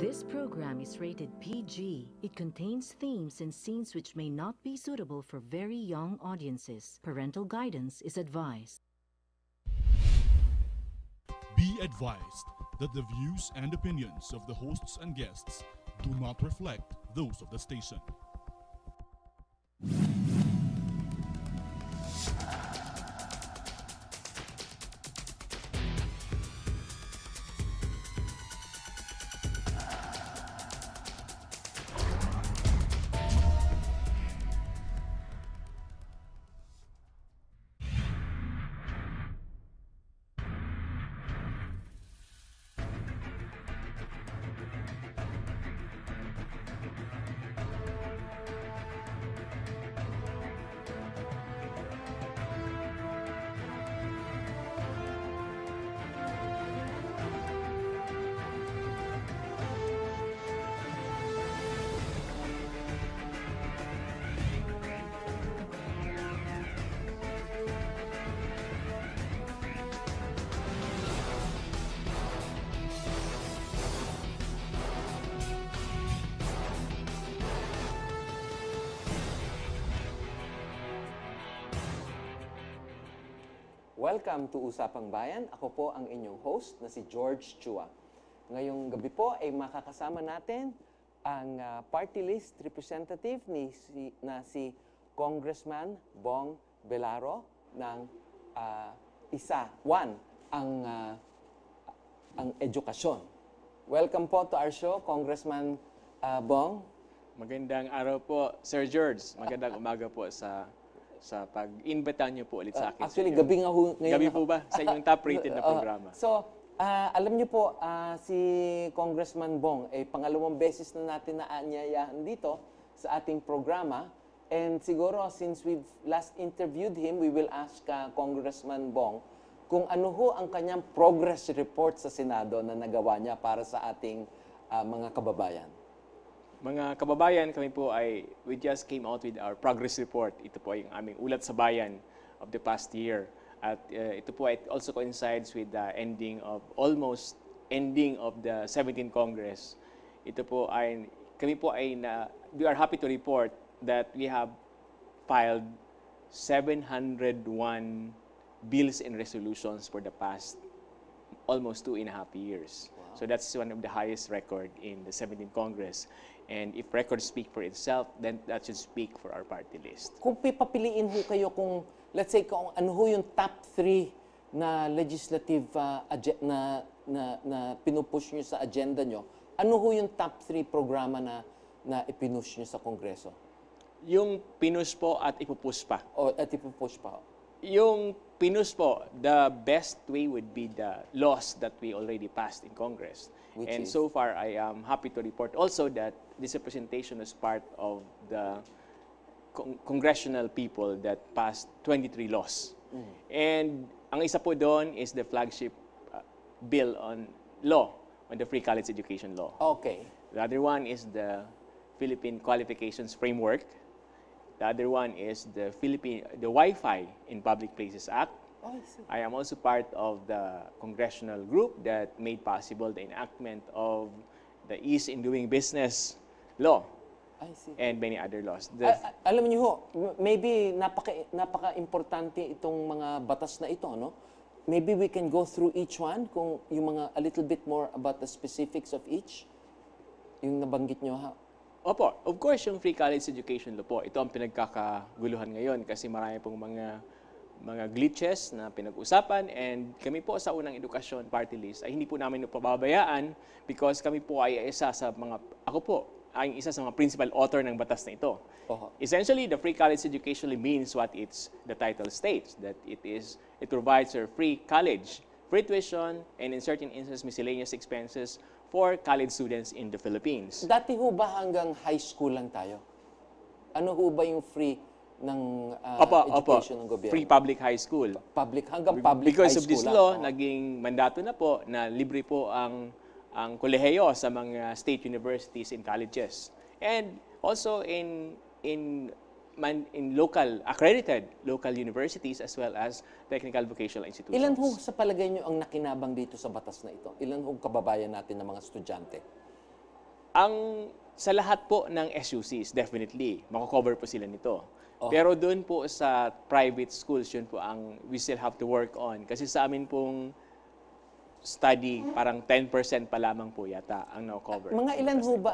This program is rated PG. It contains themes and scenes which may not be suitable for very young audiences. Parental guidance is advised. Be advised that the views and opinions of the hosts and guests do not reflect those of the station. Welcome to Usapang Bayan. Ako po ang inyong host na si George Chua. Ngayong gabi po ay makakasama natin ang party list representative na si Congressman Bong Belaro ng ang edukasyon. Welcome po to our show, Congressman Bong. Magandang araw po, Sir George. Magandang umaga po sa pag-invita niyo po ulit sa akin. Actually, gabi nga ngayon. Gabi po ba? Sa inyong top-rated na programa. So, alam niyo po, si Congressman Bong, pangalawang beses na natin naanyayahan dito sa ating programa. And siguro, since we've last interviewed him, we will ask Congressman Bong kung ano ho ang kanyang progress report sa Senado na nagawa niya para sa ating mga kababayan. Mga kababayan, we just came out with our progress report. Ito po ay yung aming ulat sa bayan of the past year. At ito po ay also coincides with the almost ending of the 17th Congress. Ito po ay, we are happy to report that we have filed 701 bills and resolutions for the past almost 2.5 years. Wow. So that's one of the highest record in the 17th Congress. And if records speak for itself, then that should speak for our party list. Kung pipapiliin ho kayo kung, let's say, kung ano ho yung top 3 na legislative na pinupush nyo sa agenda nyo, ano ho yung top 3 programa na ipinush nyo sa Kongreso? Yung pinush po at ipupush pa. At ipupush pa. Yung pinush po, the best way would be the laws that we already passed in Congress. And so far, I am happy to report also that this representation is part of the congressional people that passed 23 laws. And ang isa po doon is the flagship bill on the free college education law. Okay. The other one is the Philippine Qualifications Framework. The other one is the Wi-Fi in Public Places Act. Oh, I see. I am also part of the congressional group that made possible the enactment of the Ease in Doing Business law. I see. And many other laws. Alam niyo ho, maybe napaka-importante itong mga batas na ito, no? Maybe we can go through each one kung yung mga a little bit more about the specifics of each. Yung nabanggit niyo ha. Opo, of course, yung free college education law po, ito ang pinagkakaguluhan ngayon kasi marami pong mga glitches na pinag-usapan, and kami po sa unang edukasyon party list ay hindi po namin pababayaan because kami po ay ako po ay isa sa mga principal author ng batas na ito. Essentially, the free college education means what the title states, that it provides for free college, free tuition, and in certain instances, miscellaneous expenses for college students in the Philippines. Dati ho ba hanggang high school lang tayo? Ano ho ba yung free ng education ng gobyerno? Free public high school. Hanggang public Because high of this school law, naging mandato na po na libre po ang kolehiyo sa mga state universities and colleges. And also in accredited local universities as well as technical vocational institutions. Ilan ho sa palagay nyo ang nakinabang dito sa batas na ito? Ilan ho kababayan natin ng mga estudyante? Sa lahat po ng SUCs, definitely, mako-cover po sila nito. Oh. Pero doon po sa private schools, yun po ang we still have to work on. Kasi sa amin pong study, parang 10% pa lamang po yata ang na-cover. Mga ilan ho ba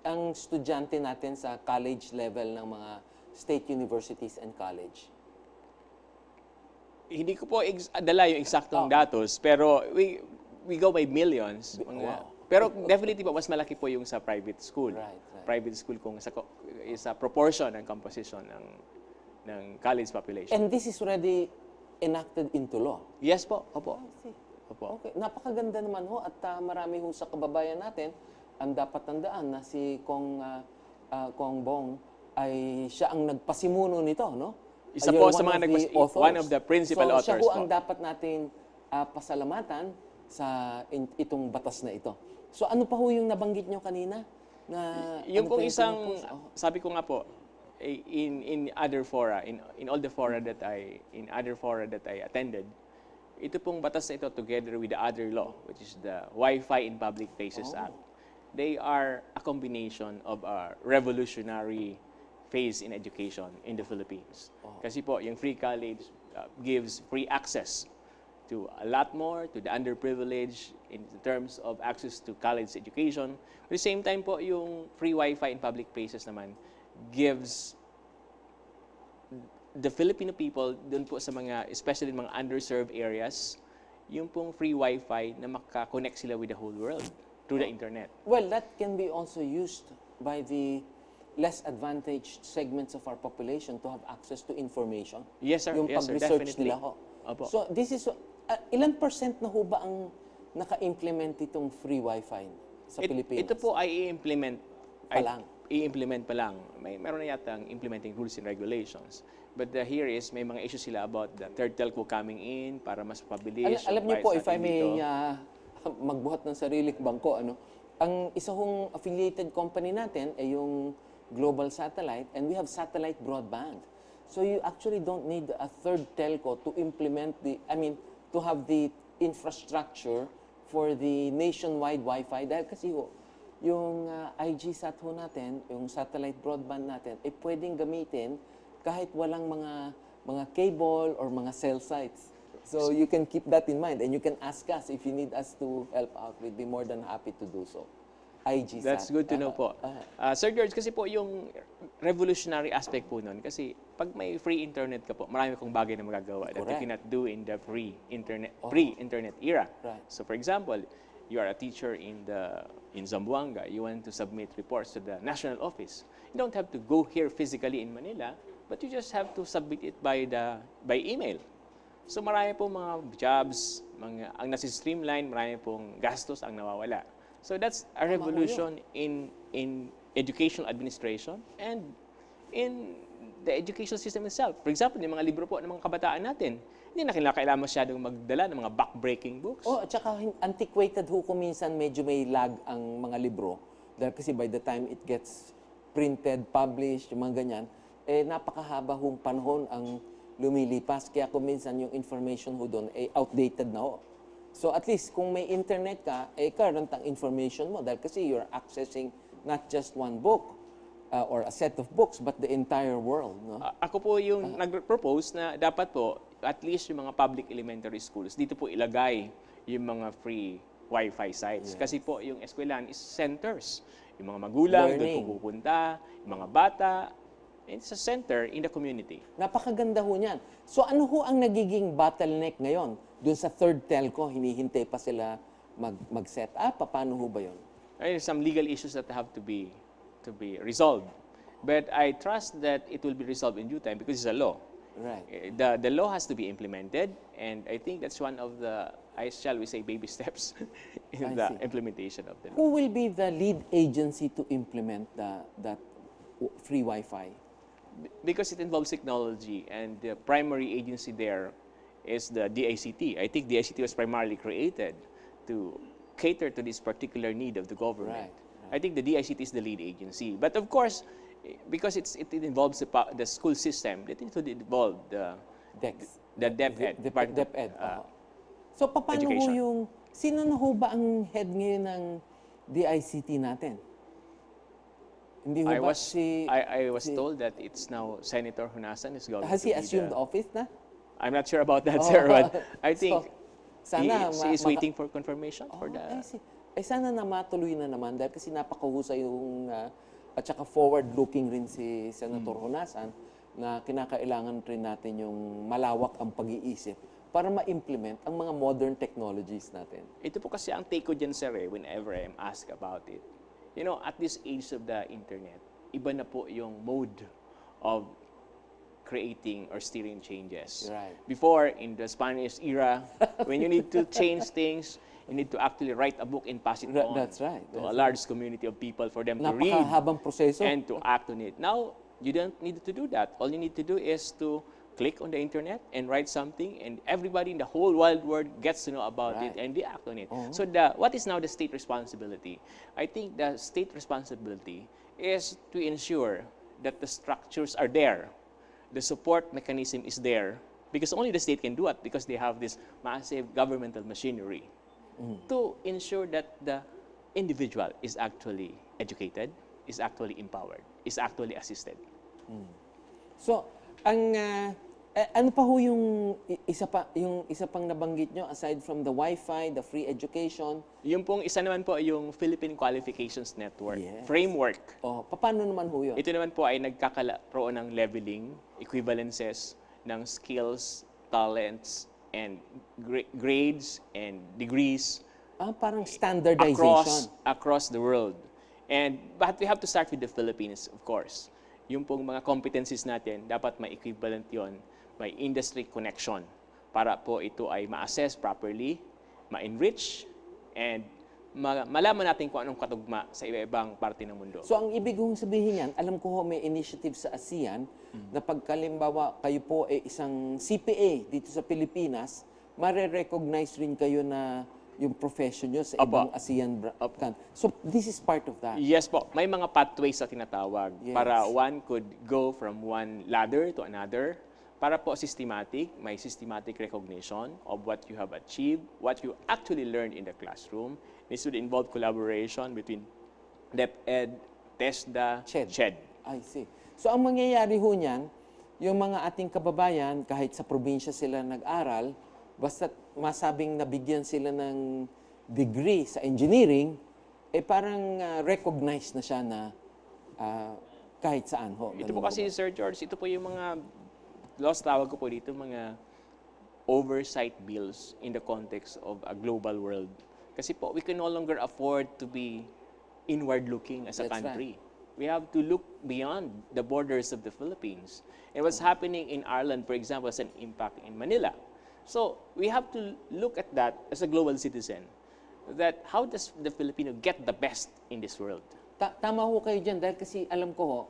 ang estudyante natin sa college level ng mga state universities and college? Hindi ko po dala yung eksaktong datos, pero we go by millions. Pero definitely po, mas malaki po yung sa private school. Right. Private school kung sa proportion ng composition ng college population. And this is already enacted into law? Yes po, opo. Opo. Okay, napakaganda naman ho at marami ho sa kababayan natin ang dapat tandaan na si Kong Bong ay siya ang nagpasimuno nito, no? Isa po sa mga one of the principal authors siya ho po. ang dapat nating pasalamatan sa itong batas na ito. So ano pa ho yung nabanggit nyo kanina? Na, yung ano pong pa isang, sabi sabi ko nga po, in other fora, in all the fora that I attended, ito pong batas na ito together with the other law, which is the Wi-Fi in Public Places Act. They are a combination of a revolutionary phase in education in the Philippines. Kasi po, yung free college gives free access to a lot more, to the underprivileged in terms of access to college education. At the same time po, yung free Wi-Fi in public places naman gives the Filipino people, dun po sa mga, especially mga underserved areas, yung pong free Wi-Fi na makakonect sila with the whole world through the internet. Well, that can be also used by the less advantaged segments of our population to have access to information. Yes, sir. Yung Yes, sir. pag-research Definitely. nila ho. Opo. So, this is, ilan % na ho ba ang naka-implement itong free Wi-Fi sa Pilipinas? Ito po ay i-implement Pa lang. I-implement pa lang. Meron na yata ang implementing rules and regulations. But here is, may mga issues sila about the third telco coming in para mas pabilis. Alam niyo po, if I may magbuhat ng sariling bangko, ang isa hong affiliated company natin ay yung Global Satellite, and we have satellite broadband. So you actually don't need a third telco to implement to have the infrastructure for the nationwide Wi-Fi. Dahil kasi yung IG-SAT ho natin, yung satellite broadband natin, ay pwedeng gamitin kahit walang mga cable or mga cell sites. So you can keep that in mind, and you can ask us if you need us to help out. We'd be more than happy to do so. IG-SAT. That's good to know po. Sir George, kasi po yung revolutionary aspect po nun, kasi pag may free internet ka po, marami kong bagay na magagawa that you cannot do in the pre-internet era. Right. So for example, you are a teacher in Zamboanga, you want to submit reports to the national office. You don't have to go here physically in Manila, but you just have to submit it by email. So marami pong mga jobs, ang nasi-streamline, marami pong gastos ang nawawala. So that's a revolution in educational administration and in the education system itself. For example, yung mga libro po ng mga kabataan natin, hindi na kailangan masyadong magdala ng mga back-breaking books. At saka antiquated ho kung minsan medyo may lag ang mga libro. Dahil kasi by the time it gets printed, published, yung mga ganyan, napakahaba hong panahon ang lumilipas. Kaya kung minsan yung information ho doon outdated na ho. So at least kung may internet ka, current ang information mo dahil kasi you're accessing not just one book or a set of books, but the entire world. No? Ako po yung nag-propose na dapat po, at least yung mga public elementary schools, dito po ilagay yung mga free Wi-Fi sites. Yes. Kasi po yung eskwelahan is centers. Yung mga magulang, doon po pupunta, yung mga bata, it's a center in the community. Napakaganda ho niyan. So ano ho ang nagiging bottleneck ngayon? Doon sa third telco, hinihintay pa sila mag-set up? Paano ho ba yun? There are some legal issues that have to be resolved. But I trust that it will be resolved in due time because it's a law. Right. The law has to be implemented, and I think that's one of the, shall we say, baby steps in the implementation of the law. Who will be the lead agency to implement that free Wi-Fi? Because it involves technology, and the primary agency there is the DICT. I think DICT was primarily created to cater to this particular need of the government. Right. I think the DICT is the lead agency. But of course, because it involves the school system, it would involve the DepEd. So paano ho yung, sino na ho ba ang head ngayon ng DICT natin? Hindi ho I ba was told that it's now Senator Honasan is going has to he be assumed the, office na? I'm not sure about that, sir, but I think Sana he is waiting for confirmation for the... I see. Sana na matuloy na naman dahil kasi napakahusay yung at saka forward-looking rin si Senator Honasan na kinakailangan rin natin yung malawak ang pag-iisip para ma-implement ang mga modern technologies natin. Ito po kasi ang take ko dyan, sir, whenever I'm asked about it. You know, at this age of the internet, iba na po yung mode of creating or steering changes. Right. Before, in the Spanish era, when you need to change things, you need to actually write a book and pass it on That's right. to a large community of people for them to read Napakahabang proseso. and to act on it. Now, you don't need to do that. All you need to do is to click on the internet and write something, and everybody in the whole wide world gets to know about it and they act on it. So what is now the state responsibility? I think the state responsibility is to ensure that the structures are there, the support mechanism is there, because only the state can do it because they have this massive governmental machinery to ensure that the individual is actually educated, is actually empowered, is actually assisted. So, ang ano pa ho yung isa pang nabanggit nyo aside from the Wi-Fi, the free education? Yung pong isa naman po yung Philippine Qualifications Network framework. Paano naman ho yun? Ito naman po ay nagkakaroon ng leveling, equivalences ng skills, talents, and grades and degrees. Parang standardization. Across the world. But we have to start with the Philippines, of course. Yung pong mga competencies natin, dapat may equivalent yon, may industry connection para po ito ay ma-assess properly, ma-enrich, and malaman natin kung anong katugma sa iba-ibang parte ng mundo. So ang ibig kong sabihin yan, alam ko ho may initiative sa ASEAN na pagkalimbawa kayo po ay isang CPA dito sa Pilipinas, mare-recognize rin kayo na yung profession nyo sa ibang ASEAN country. So this is part of that. Yes po. May mga pathways na tinatawag para one could go from one ladder to another. Para po may systematic recognition of what you have achieved, what you actually learned in the classroom. This would involve collaboration between DepEd, TESDA, CHED. I see. So ang mangyayari ho niyan, yung mga ating kababayan, kahit sa probinsya sila nag-aral, basta masabing nabigyan sila ng degree sa engineering, parang recognized na siya na kahit saan ho. Ito po kasi, Sir George, ito po yung mga laws, tawag ko po dito, mga oversight bills in the context of a global world. Kasi po, we can no longer afford to be inward-looking as a country. Right. We have to look beyond the borders of the Philippines. And what's happening in Ireland, for example, has an impact in Manila. So we have to look at that as a global citizen, that how does the Filipino get the best in this world? Tama ho kayo dyan, dahil kasi alam ko ho,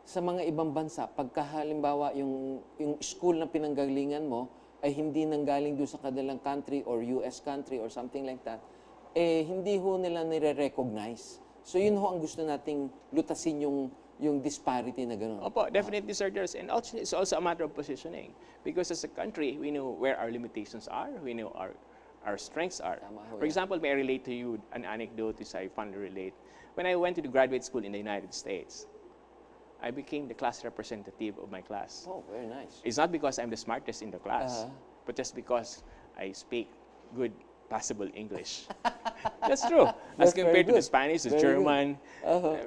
sa mga ibang bansa, pagka halimbawa yung school na pinanggalingan mo ay hindi nanggaling doon sa kanilang country or US country or something like that, hindi ho nila nire-recognize. So yun ho ang gusto nating lutasin yung disparity na gano'n. Opo, definitely, Sir George. And also, it's also a matter of positioning. Because as a country, we know where our limitations are, we know our strengths are. For example, may I relate to you an anecdote which I fondly relate. When I went to the graduate school in the United States, I became the class representative of my class. Oh, very nice. It's not because I'm the smartest in the class, but just because I speak good, passable English. That's true. As compared to the Spanish, the German.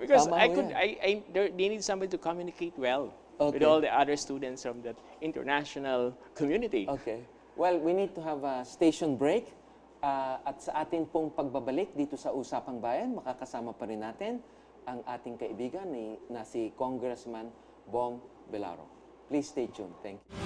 Because they need somebody to communicate well with all the other students from the international community. Okay. Well, we need to have a station break. At sa atin pong pagbabalik dito sa Usapang Bayan, makakasama pa rin natin ang ating kaibigan na si Congressman Bong Belaro. Please stay tuned. Thank you.